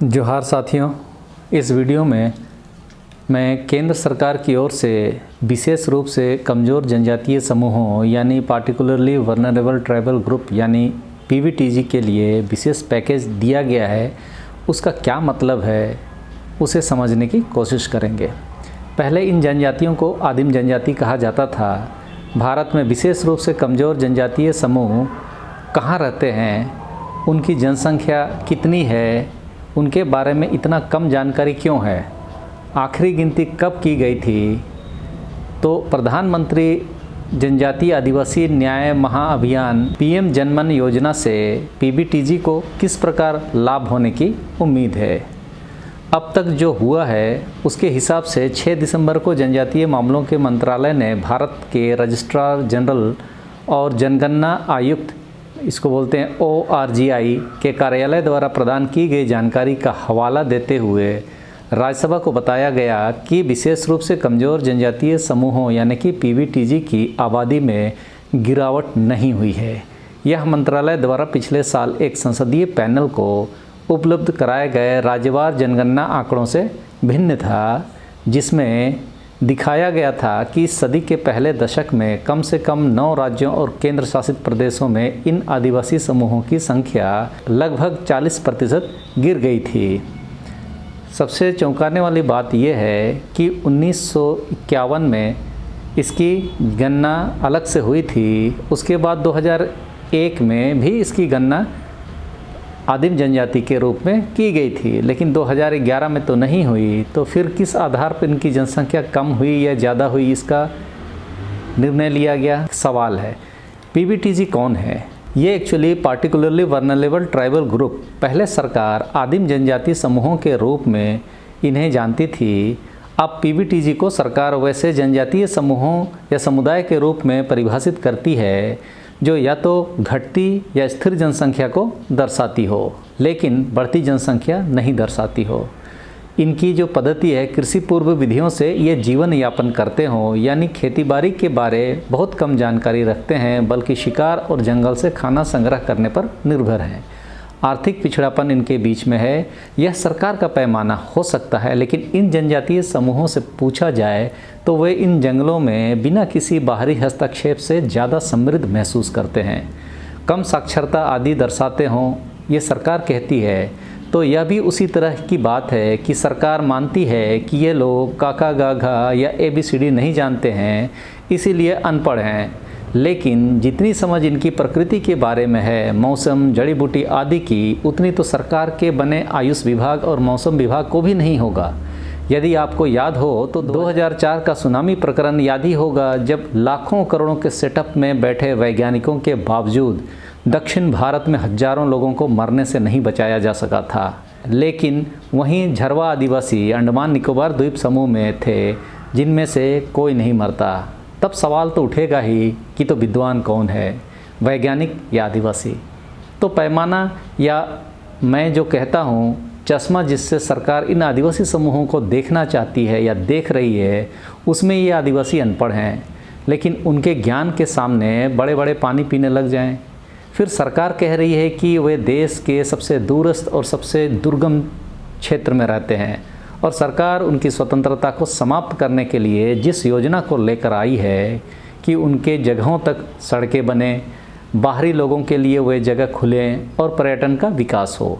जोहार साथियों, इस वीडियो में मैं केंद्र सरकार की ओर से विशेष रूप से कमज़ोर जनजातीय समूहों यानी पार्टिकुलरली वर्नरेबल ट्राइबल ग्रुप यानी पीवीटीजी के लिए विशेष पैकेज दिया गया है, उसका क्या मतलब है उसे समझने की कोशिश करेंगे। पहले इन जनजातियों को आदिम जनजाति कहा जाता था। भारत में विशेष रूप से कमज़ोर जनजातीय समूह कहाँ रहते हैं, उनकी जनसंख्या कितनी है, उनके बारे में इतना कम जानकारी क्यों है, आखिरी गिनती कब की गई थी, तो प्रधानमंत्री जनजातीय आदिवासी न्याय महाअभियान पीएम जनमन योजना से पीवीटीजी को किस प्रकार लाभ होने की उम्मीद है। अब तक जो हुआ है उसके हिसाब से 6 दिसंबर को जनजातीय मामलों के मंत्रालय ने भारत के रजिस्ट्रार जनरल और जनगणना आयुक्त, इसको बोलते हैं ORGI के कार्यालय द्वारा प्रदान की गई जानकारी का हवाला देते हुए राज्यसभा को बताया गया कि विशेष रूप से कमज़ोर जनजातीय समूहों यानी कि पीवीटीजी की आबादी में गिरावट नहीं हुई है। यह मंत्रालय द्वारा पिछले साल एक संसदीय पैनल को उपलब्ध कराए गए राज्यवार जनगणना आंकड़ों से भिन्न था, जिसमें दिखाया गया था कि सदी के पहले दशक में कम से कम 9 राज्यों और केंद्र शासित प्रदेशों में इन आदिवासी समूहों की संख्या लगभग 40% गिर गई थी। सबसे चौंकाने वाली बात यह है कि 1951 में इसकी गणना अलग से हुई थी। उसके बाद 2001 में भी इसकी गणना आदिम जनजाति के रूप में की गई थी, लेकिन 2011 में तो नहीं हुई। तो फिर किस आधार पर इनकी जनसंख्या कम हुई या ज़्यादा हुई, इसका निर्णय लिया गया, सवाल है। पीवीटीजी कौन है? ये actually particularly vulnerable tribal group, पहले सरकार आदिम जनजाति समूहों के रूप में इन्हें जानती थी। अब पीवीटीजी को सरकार वैसे जनजातीय समूहों या समुदाय के रूप में परिभाषित करती है जो या तो घटती या स्थिर जनसंख्या को दर्शाती हो, लेकिन बढ़ती जनसंख्या नहीं दर्शाती हो। इनकी जो पद्धति है, कृषि पूर्व विधियों से ये जीवन यापन करते हों, यानी खेतीबाड़ी के बारे बहुत कम जानकारी रखते हैं, बल्कि शिकार और जंगल से खाना संग्रह करने पर निर्भर हैं। आर्थिक पिछड़ापन इनके बीच में है। यह सरकार का पैमाना हो सकता है, लेकिन इन जनजातीय समूहों से पूछा जाए तो वे इन जंगलों में बिना किसी बाहरी हस्तक्षेप से ज़्यादा समृद्ध महसूस करते हैं। कम साक्षरता आदि दर्शाते हों, ये सरकार कहती है। तो यह भी उसी तरह की बात है कि सरकार मानती है कि ये लोग काका गाघा या ABCD नहीं जानते हैं, इसीलिए अनपढ़ हैं, लेकिन जितनी समझ इनकी प्रकृति के बारे में है, मौसम, जड़ी बूटी आदि की, उतनी तो सरकार के बने आयुष विभाग और मौसम विभाग को भी नहीं होगा। यदि आपको याद हो तो 2004 का सुनामी प्रकरण याद ही होगा, जब लाखों करोड़ों के सेटअप में बैठे वैज्ञानिकों के बावजूद दक्षिण भारत में हजारों लोगों को मरने से नहीं बचाया जा सका था। लेकिन वहीं झरवा आदिवासी अंडमान निकोबार द्वीप समूह में थे, जिनमें से कोई नहीं मरता। तब सवाल तो उठेगा ही कि तो विद्वान कौन है, वैज्ञानिक या आदिवासी? तो पैमाना या मैं जो कहता हूँ चश्मा जिससे सरकार इन आदिवासी समूहों को देखना चाहती है या देख रही है, उसमें ये आदिवासी अनपढ़ हैं, लेकिन उनके ज्ञान के सामने बड़े बड़े पानी पीने लग जाएं। फिर सरकार कह रही है कि वे देश के सबसे दूरस्थ और सबसे दुर्गम क्षेत्र में रहते हैं, और सरकार उनकी स्वतंत्रता को समाप्त करने के लिए जिस योजना को लेकर आई है कि उनके जगहों तक सड़कें बने, बाहरी लोगों के लिए वे जगह खुलें और पर्यटन का विकास हो।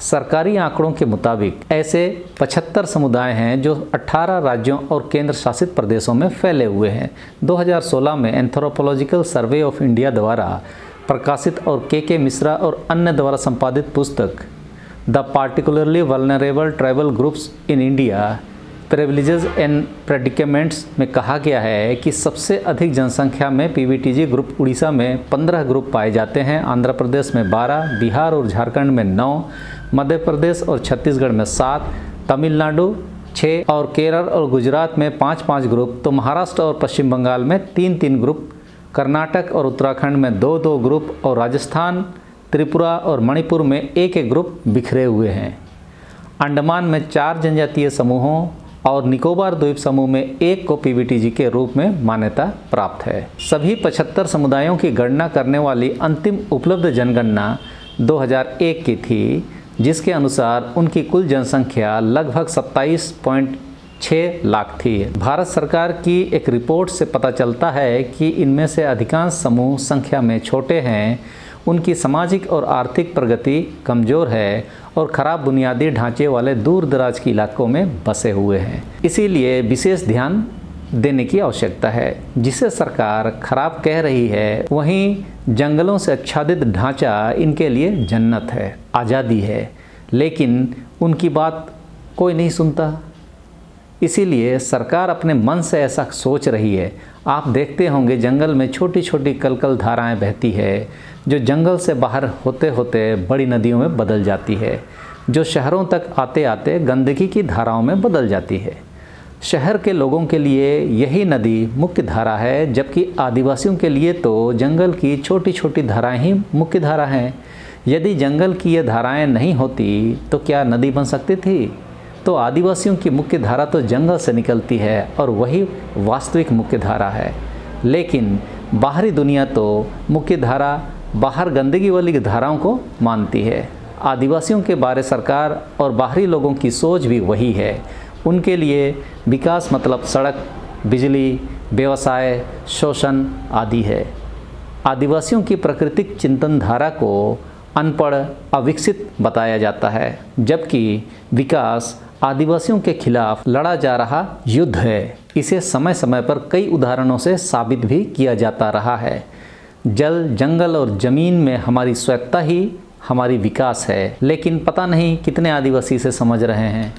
सरकारी आंकड़ों के मुताबिक ऐसे 75 समुदाय हैं जो 18 राज्यों और केंद्र शासित प्रदेशों में फैले हुए हैं। 2016 में एंथ्रोपोलॉजिकल सर्वे ऑफ इंडिया द्वारा प्रकाशित और के मिश्रा और अन्य द्वारा संपादित पुस्तक the particularly vulnerable tribal groups in India privileges and predicaments में कहा गया है कि सबसे अधिक जनसंख्या में पीवीटीजी ग्रुप उड़ीसा में 15 ग्रुप पाए जाते हैं, आंध्र प्रदेश में 12, बिहार और झारखंड में 9, मध्य प्रदेश और छत्तीसगढ़ में 7, तमिलनाडु 6 और केरल और गुजरात में 5-5 ग्रुप, तो महाराष्ट्र और पश्चिम बंगाल में 3-3 ग्रुप, कर्नाटक और उत्तराखंड में 2-2 ग्रुप और राजस्थान, त्रिपुरा और मणिपुर में 1-1 ग्रुप बिखरे हुए हैं। अंडमान में 4 जनजातीय समूहों और निकोबार द्वीप समूह में 1 को पीवीटीजी के रूप में मान्यता प्राप्त है। सभी 75 समुदायों की गणना करने वाली अंतिम उपलब्ध जनगणना 2001 की थी, जिसके अनुसार उनकी कुल जनसंख्या लगभग 27.6 लाख थी। भारत सरकार की एक रिपोर्ट से पता चलता है कि इनमें से अधिकांश समूह संख्या में छोटे हैं, उनकी सामाजिक और आर्थिक प्रगति कमज़ोर है और ख़राब बुनियादी ढांचे वाले दूर दराज के इलाकों में बसे हुए हैं। इसीलिए विशेष ध्यान देने की आवश्यकता है। जिसे सरकार खराब कह रही है, वहीं जंगलों से आच्छादित ढांचा इनके लिए जन्नत है, आज़ादी है, लेकिन उनकी बात कोई नहीं सुनता। इसीलिए सरकार अपने मन से ऐसा सोच रही है। आप देखते होंगे जंगल में छोटी छोटी कलकल धाराएं बहती है, जो जंगल से बाहर होते होते बड़ी नदियों में बदल जाती है, जो शहरों तक आते आते गंदगी की धाराओं में बदल जाती है। शहर के लोगों के लिए यही नदी मुख्य धारा है, जबकि आदिवासियों के लिए तो जंगल की छोटी छोटी धाराएं ही मुख्य धारा हैं। यदि जंगल की ये धाराएं नहीं होती तो क्या नदी बन सकती थी? तो आदिवासियों की मुख्य धारा तो जंगल से निकलती है और वही वास्तविक मुख्य धारा है। लेकिन बाहरी दुनिया तो मुख्य धारा बाहर गंदगी वाली धाराओं को मानती है। आदिवासियों के बारे सरकार और बाहरी लोगों की सोच भी वही है। उनके लिए विकास मतलब सड़क, बिजली, व्यवसाय, शोषण आदि है। आदिवासियों की प्राकृतिक चिंतन धारा को अनपढ़, अविकसित बताया जाता है, जबकि विकास आदिवासियों के खिलाफ लड़ा जा रहा युद्ध है। इसे समय समय पर कई उदाहरणों से साबित भी किया जाता रहा है। जल, जंगल और ज़मीन में हमारी स्वायत्ता ही हमारी विकास है, लेकिन पता नहीं कितने आदिवासी इसे समझ रहे हैं।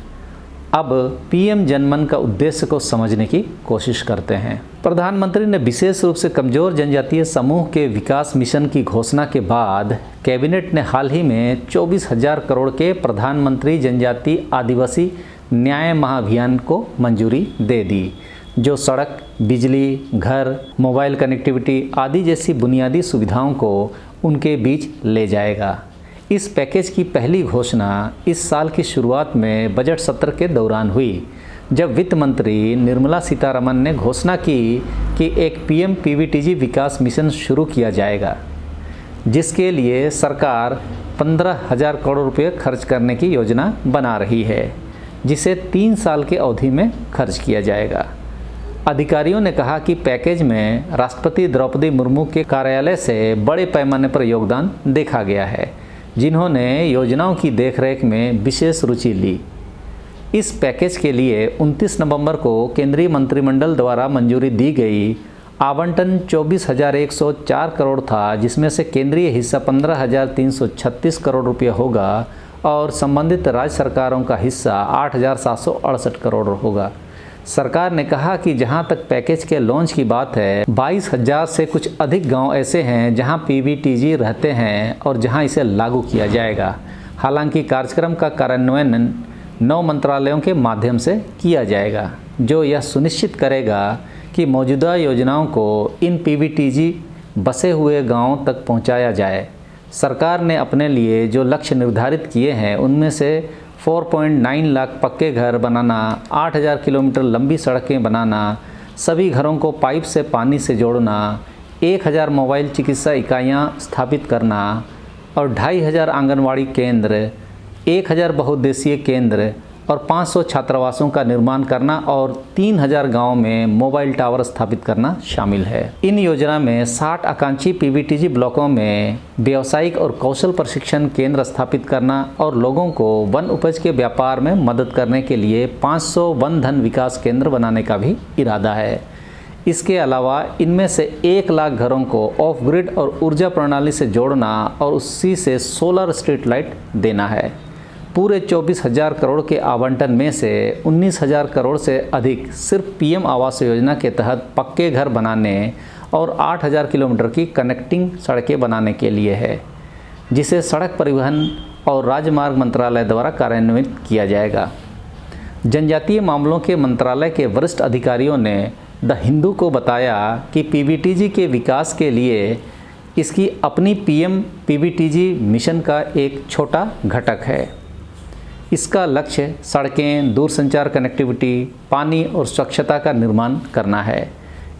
अब पीएम जनमन का उद्देश्य को समझने की कोशिश करते हैं। प्रधानमंत्री ने विशेष रूप से कमज़ोर जनजातीय समूह के विकास मिशन की घोषणा के बाद कैबिनेट ने हाल ही में 24,000 करोड़ के प्रधानमंत्री जनजातीय आदिवासी न्याय महाअभियान को मंजूरी दे दी, जो सड़क, बिजली, घर, मोबाइल कनेक्टिविटी आदि जैसी बुनियादी सुविधाओं को उनके बीच ले जाएगा। इस पैकेज की पहली घोषणा इस साल की शुरुआत में बजट सत्र के दौरान हुई, जब वित्त मंत्री निर्मला सीतारमण ने घोषणा की कि एक पीएम पीवीटीजी विकास मिशन शुरू किया जाएगा, जिसके लिए सरकार 15,000 करोड़ रुपये खर्च करने की योजना बना रही है, जिसे 3 साल की अवधि में खर्च किया जाएगा। अधिकारियों ने कहा कि पैकेज में राष्ट्रपति द्रौपदी मुर्मू के कार्यालय से बड़े पैमाने पर योगदान देखा गया है, जिन्होंने योजनाओं की देखरेख में विशेष रुचि ली। इस पैकेज के लिए 29 नवंबर को केंद्रीय मंत्रिमंडल द्वारा मंजूरी दी गई। आवंटन 24,104 करोड़ था, जिसमें से केंद्रीय हिस्सा 15,336 करोड़ रुपये होगा और संबंधित राज्य सरकारों का हिस्सा 8,768 करोड़ होगा। सरकार ने कहा कि जहां तक पैकेज के लॉन्च की बात है, 22,000 से कुछ अधिक गांव ऐसे हैं जहां पीवीटीजी रहते हैं और जहां इसे लागू किया जाएगा। हालांकि कार्यक्रम का कार्यान्वयन 9 मंत्रालयों के माध्यम से किया जाएगा, जो यह सुनिश्चित करेगा कि मौजूदा योजनाओं को इन पीवीटीजी बसे हुए गांवों तक पहुंचाया जाए। सरकार ने अपने लिए जो लक्ष्य निर्धारित किए हैं, उनमें से 4.9 लाख पक्के घर बनाना, 8,000 किलोमीटर लंबी सड़कें बनाना, सभी घरों को पाइप से पानी से जोड़ना, 1,000 मोबाइल चिकित्सा इकाइयाँ स्थापित करना और 2,500 आंगनवाड़ी केंद्र, 1,000 बहुउद्देशीय केंद्र और 500 छात्रावासों का निर्माण करना और 3,000 गाँव में मोबाइल टावर स्थापित करना शामिल है। इन योजना में 60 आकांक्षी पीवीटीजी ब्लॉकों में व्यावसायिक और कौशल प्रशिक्षण केंद्र स्थापित करना और लोगों को वन उपज के व्यापार में मदद करने के लिए 500 वन धन विकास केंद्र बनाने का भी इरादा है। इसके अलावा इनमें से 1 लाख घरों को ऑफ ग्रिड और ऊर्जा प्रणाली से जोड़ना और उसी से सोलर स्ट्रीट लाइट देना है। पूरे 24,000 करोड़ के आवंटन में से 19,000 करोड़ से अधिक सिर्फ पीएम आवास योजना के तहत पक्के घर बनाने और 8,000 किलोमीटर की कनेक्टिंग सड़कें बनाने के लिए है, जिसे सड़क परिवहन और राजमार्ग मंत्रालय द्वारा कार्यान्वित किया जाएगा। जनजातीय मामलों के मंत्रालय के वरिष्ठ अधिकारियों ने द हिंदू को बताया कि पीवीटीजी के विकास के लिए इसकी अपनी पीएम पीवीटीजी मिशन का एक छोटा घटक है। इसका लक्ष्य सड़कें, दूरसंचार कनेक्टिविटी, पानी और स्वच्छता का निर्माण करना है।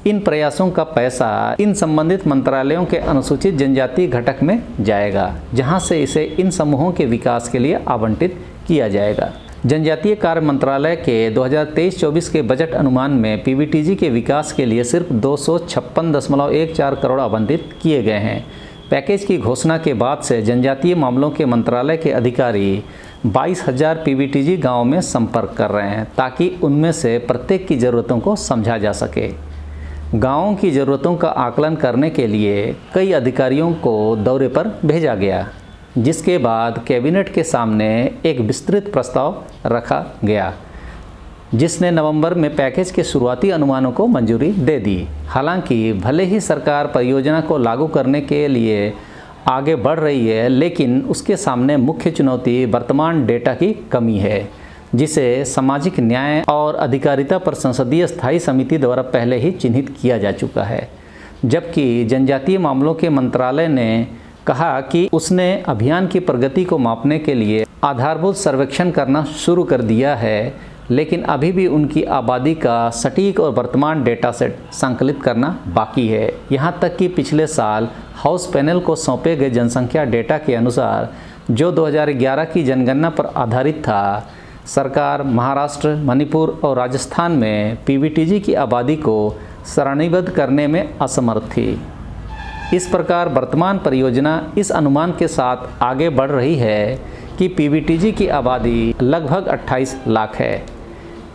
इन प्रयासों का पैसा इन संबंधित मंत्रालयों के अनुसूचित जनजातीय घटक में जाएगा, जहां से इसे इन समूहों के विकास के लिए आवंटित किया जाएगा। जनजातीय कार्य मंत्रालय के 2023-24 के बजट अनुमान में पीवीटीजी के विकास के लिए सिर्फ 256.14 करोड़ आवंटित किए गए हैं। पैकेज की घोषणा के बाद से जनजातीय मामलों के मंत्रालय के अधिकारी 22,000 पीवीटीजी गाँव में संपर्क कर रहे हैं, ताकि उनमें से प्रत्येक की ज़रूरतों को समझा जा सके। गाँवों की ज़रूरतों का आकलन करने के लिए कई अधिकारियों को दौरे पर भेजा गया, जिसके बाद कैबिनेट के सामने एक विस्तृत प्रस्ताव रखा गया, जिसने नवंबर में पैकेज के शुरुआती अनुमानों को मंजूरी दे दी। हालांकि भले ही सरकार परियोजना को लागू करने के लिए आगे बढ़ रही है, लेकिन उसके सामने मुख्य चुनौती वर्तमान डेटा की कमी है, जिसे सामाजिक न्याय और अधिकारिता पर संसदीय स्थायी समिति द्वारा पहले ही चिन्हित किया जा चुका है। जबकि जनजातीय मामलों के मंत्रालय ने कहा कि उसने अभियान की प्रगति को मापने के लिए आधारभूत सर्वेक्षण करना शुरू कर दिया है, लेकिन अभी भी उनकी आबादी का सटीक और वर्तमान डेटा सेट संकलित करना बाकी है। यहाँ तक कि पिछले साल हाउस पैनल को सौंपे गए जनसंख्या डेटा के अनुसार, जो 2011 की जनगणना पर आधारित था, सरकार महाराष्ट्र, मणिपुर और राजस्थान में पीवीटीजी की आबादी को सारणीबद्ध करने में असमर्थ थी। इस प्रकार वर्तमान परियोजना इस अनुमान के साथ आगे बढ़ रही है कि पीवीटीजी की आबादी लगभग 28 लाख है।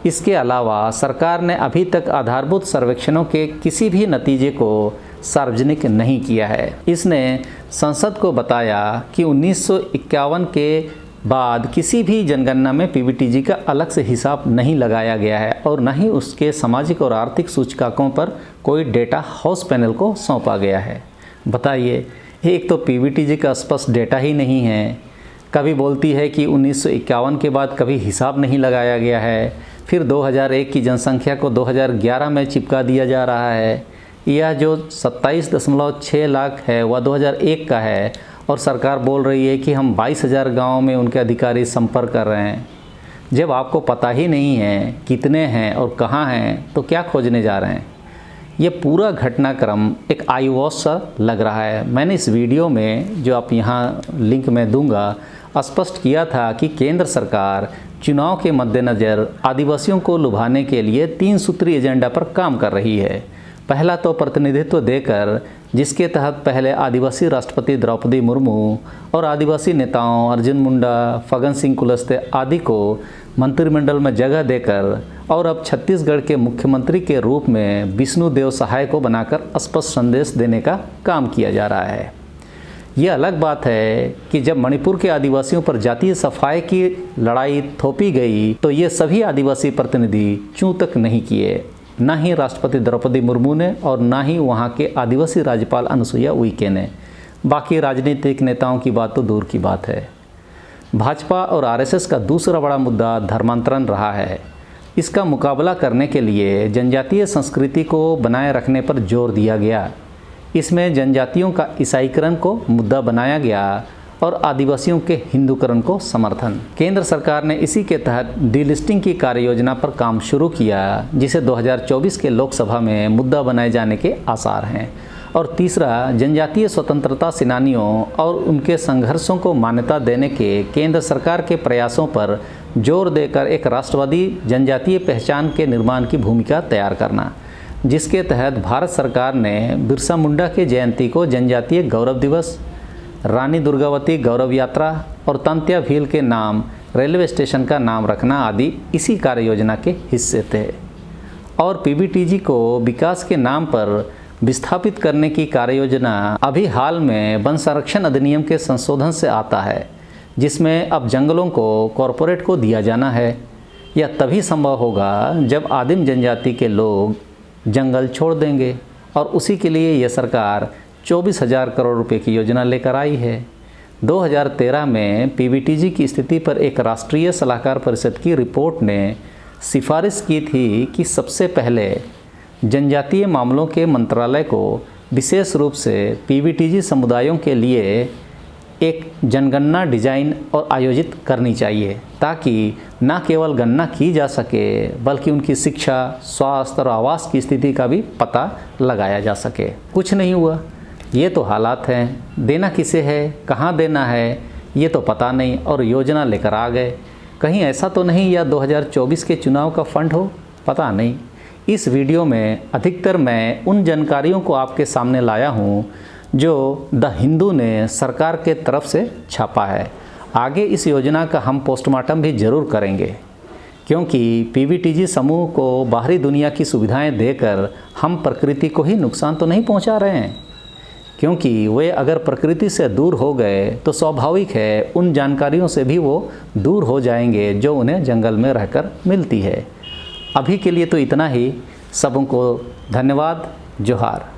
इसके अलावा सरकार ने अभी तक आधारभूत सर्वेक्षणों के किसी भी नतीजे को सार्वजनिक नहीं किया है। इसने संसद को बताया कि 1951 के बाद किसी भी जनगणना में पीवीटीजी का अलग से हिसाब नहीं लगाया गया है और न ही उसके सामाजिक और आर्थिक सूचकांकों पर कोई डेटा हाउस पैनल को सौंपा गया है। बताइए, एक तो पीवीटीजी का स्पष्ट डेटा ही नहीं है, कभी बोलती है कि 1951 के बाद कभी हिसाब नहीं लगाया गया है, फिर 2001 की जनसंख्या को 2011 में चिपका दिया जा रहा है। यह जो 27.6 लाख है वह 2001 का है और सरकार बोल रही है कि हम 22,000 गाँव में उनके अधिकारी संपर्क कर रहे हैं। जब आपको पता ही नहीं है कितने हैं और कहाँ हैं, तो क्या खोजने जा रहे हैं? ये पूरा घटनाक्रम एक आई वॉश सा लग रहा है। मैंने इस वीडियो में, जो आप यहाँ लिंक में दूंगा, स्पष्ट किया था कि केंद्र सरकार चुनाव के मद्देनज़र आदिवासियों को लुभाने के लिए 3 सूत्री एजेंडा पर काम कर रही है। पहला तो प्रतिनिधित्व देकर, जिसके तहत पहले आदिवासी राष्ट्रपति द्रौपदी मुर्मू और आदिवासी नेताओं अर्जुन मुंडा, फग्गन सिंह कुलस्ते आदि को मंत्रिमंडल में जगह देकर, और अब छत्तीसगढ़ के मुख्यमंत्री के रूप में विष्णुदेव सहाय को बनाकर स्पष्ट संदेश देने का काम किया जा रहा है। ये अलग बात है कि जब मणिपुर के आदिवासियों पर जातीय सफाई की लड़ाई थोपी गई, तो ये सभी आदिवासी प्रतिनिधि चूं तक नहीं किए, न ही राष्ट्रपति द्रौपदी मुर्मू ने और न ही वहाँ के आदिवासी राज्यपाल अनुसुईया उइके ने। बाकी राजनीतिक नेताओं की बात तो दूर की बात है। भाजपा और आरएसएस का दूसरा बड़ा मुद्दा धर्मांतरण रहा है। इसका मुकाबला करने के लिए जनजातीय संस्कृति को बनाए रखने पर जोर दिया गया। इसमें जनजातियों का ईसाईकरण को मुद्दा बनाया गया और आदिवासियों के हिंदूकरण को समर्थन। केंद्र सरकार ने इसी के तहत डीलिस्टिंग की कार्ययोजना पर काम शुरू किया, जिसे 2024 के लोकसभा में मुद्दा बनाए जाने के आसार हैं। और तीसरा, जनजातीय स्वतंत्रता सेनानियों और उनके संघर्षों को मान्यता देने के केंद्र सरकार के प्रयासों पर जोर देकर एक राष्ट्रवादी जनजातीय पहचान के निर्माण की भूमिका तैयार करना, जिसके तहत भारत सरकार ने बिरसा मुंडा के जयंती को जनजातीय गौरव दिवस, रानी दुर्गावती गौरव यात्रा और तंत्या भील के नाम रेलवे स्टेशन का नाम रखना आदि इसी कार्य योजना के हिस्से थे। और पीवीटीजी को विकास के नाम पर विस्थापित करने की कार्ययोजना अभी हाल में वन संरक्षण अधिनियम के संशोधन से आता है, जिसमें अब जंगलों को कॉरपोरेट को दिया जाना है। यह तभी संभव होगा जब आदिम जनजाति के लोग जंगल छोड़ देंगे, और उसी के लिए यह सरकार 24,000 करोड़ रुपए की योजना लेकर आई है। 2013 में पीवीटीजी की स्थिति पर एक राष्ट्रीय सलाहकार परिषद की रिपोर्ट ने सिफारिश की थी कि सबसे पहले जनजातीय मामलों के मंत्रालय को विशेष रूप से पीवीटीजी समुदायों के लिए एक जनगणना डिजाइन और आयोजित करनी चाहिए, ताकि न केवल गणना की जा सके बल्कि उनकी शिक्षा, स्वास्थ्य और आवास की स्थिति का भी पता लगाया जा सके। कुछ नहीं हुआ, ये तो हालात हैं। देना किसे है, कहाँ देना है, ये तो पता नहीं, और योजना लेकर आ गए। कहीं ऐसा तो नहीं या 2024 के चुनाव का फंड हो, पता नहीं। इस वीडियो में अधिकतर मैं उन जानकारियों को आपके सामने लाया हूँ जो द हिंदू ने सरकार के तरफ से छापा है। आगे इस योजना का हम पोस्टमार्टम भी ज़रूर करेंगे, क्योंकि पीवीटीजी समूह को बाहरी दुनिया की सुविधाएं देकर हम प्रकृति को ही नुकसान तो नहीं पहुंचा रहे हैं, क्योंकि वे अगर प्रकृति से दूर हो गए तो स्वाभाविक है उन जानकारियों से भी वो दूर हो जाएंगे जो उन्हें जंगल में रहकर मिलती है। अभी के लिए तो इतना ही। सबों को धन्यवाद। जोहार।